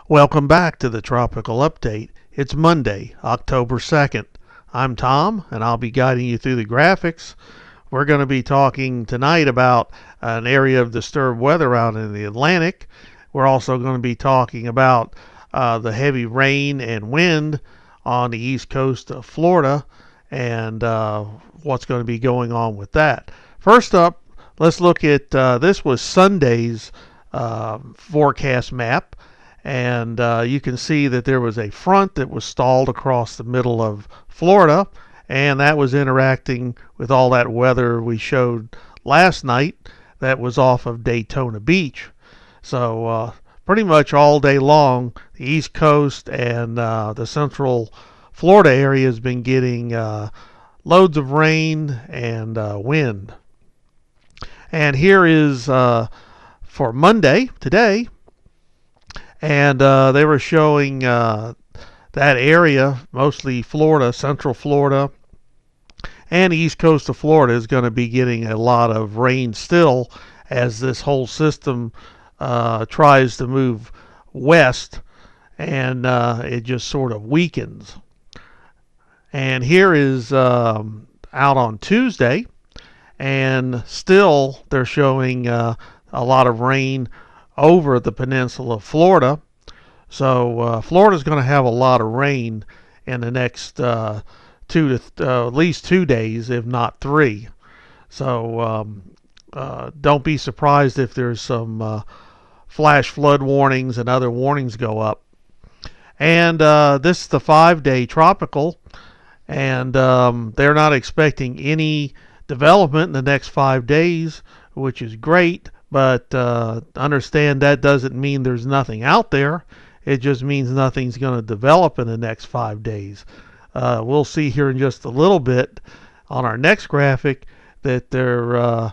Welcome back to the Tropical Update. It's Monday, October 2nd. I'm Tom, and I'll be guiding you through the graphics. We're going to be talking tonight about an area of disturbed weather out in the Atlantic. We're also going to be talking about the heavy rain and wind on the east coast of Florida and what's going to be going on with that. First up, let's look at this was Sunday's forecast map. And you can see that there was a front that was stalled across the middle of Florida, and that was interacting with all that weather we showed last night that was off of Daytona Beach. So pretty much all day long, the East Coast and the central Florida area has been getting loads of rain and wind. And here is for Monday, today, and they were showing that area, mostly Florida, central Florida, and the east coast of Florida is going to be getting a lot of rain still as this whole system tries to move west, and it just sort of weakens. And here is out on Tuesday, and still they're showing a lot of rain over the peninsula of Florida. So Florida's going to have a lot of rain in the next at least 2 days, if not 3. So don't be surprised if there's some flash flood warnings and other warnings go up. And this is the 5-day tropical, and they're not expecting any development in the next 5 days, which is great. But understand that doesn't mean there's nothing out there. It just means nothing's going to develop in the next 5 days. We'll see here in just a little bit on our next graphic that there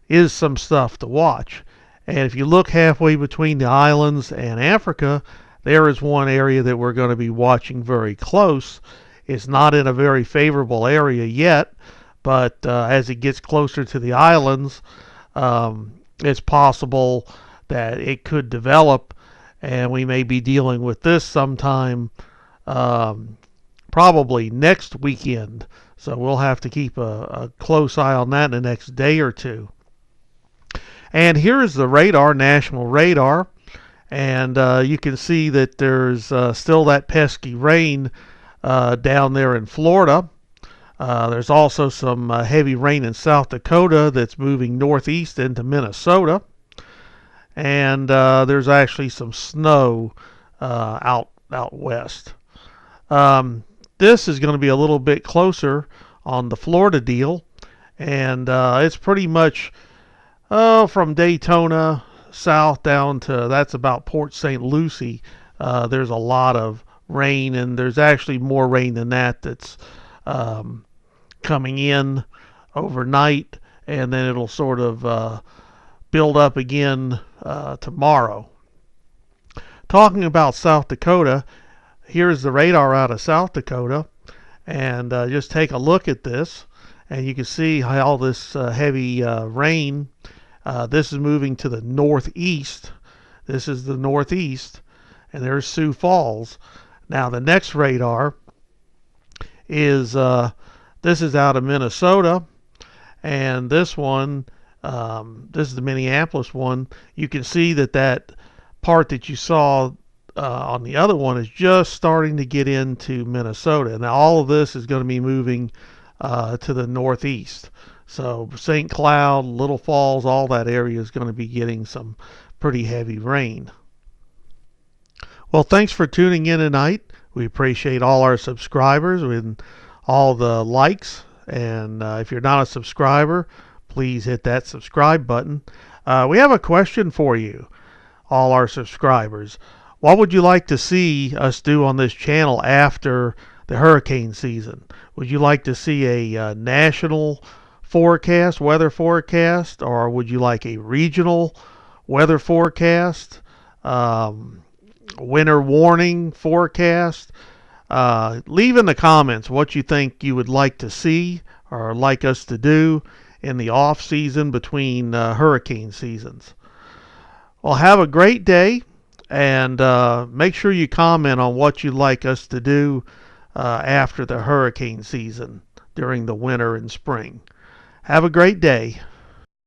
is some stuff to watch. And if you look halfway between the islands and Africa, there is one area that we're going to be watching very close. It's not in a very favorable area yet, but as it gets closer to the islands, it's possible that it could develop, and we may be dealing with this sometime probably next weekend. So we'll have to keep a close eye on that in the next day or two. And here's the radar, national radar, and you can see that there's still that pesky rain down there in Florida. There's also some heavy rain in South Dakota that's moving northeast into Minnesota. And there's actually some snow out west. This is going to be a little bit closer on the Florida deal. And it's pretty much from Daytona south down to, that's about Port St. Lucie. There's a lot of rain, and there's actually more rain than that that's coming in overnight, and then it'll sort of build up again tomorrow. Talking about South Dakota, here's the radar out of South Dakota, and just take a look at this, and you can see how all this heavy rain, this is moving to the northeast. This is the northeast, and there's Sioux Falls. Now the next radar is this is out of Minnesota, and this one, this is the Minneapolis one. You can see that part that you saw on the other one is just starting to get into Minnesota. Now all of this is going to be moving to the northeast. So St. Cloud, Little Falls, all that area is going to be getting some pretty heavy rain. Well, thanks for tuning in tonight. We appreciate all our subscribers and all the likes, and if you're not a subscriber, please hit that subscribe button. We have a question for you, all our subscribers. What would you like to see us do on this channel after the hurricane season? Would you like to see a national forecast, weather forecast, or would you like a regional weather forecast, winter warning forecast? Leave in the comments what you think you would like to see or like us to do in the off season between hurricane seasons. Well, have a great day, And make sure you comment on what you'd like us to do after the hurricane season during the winter and spring. Have a great day.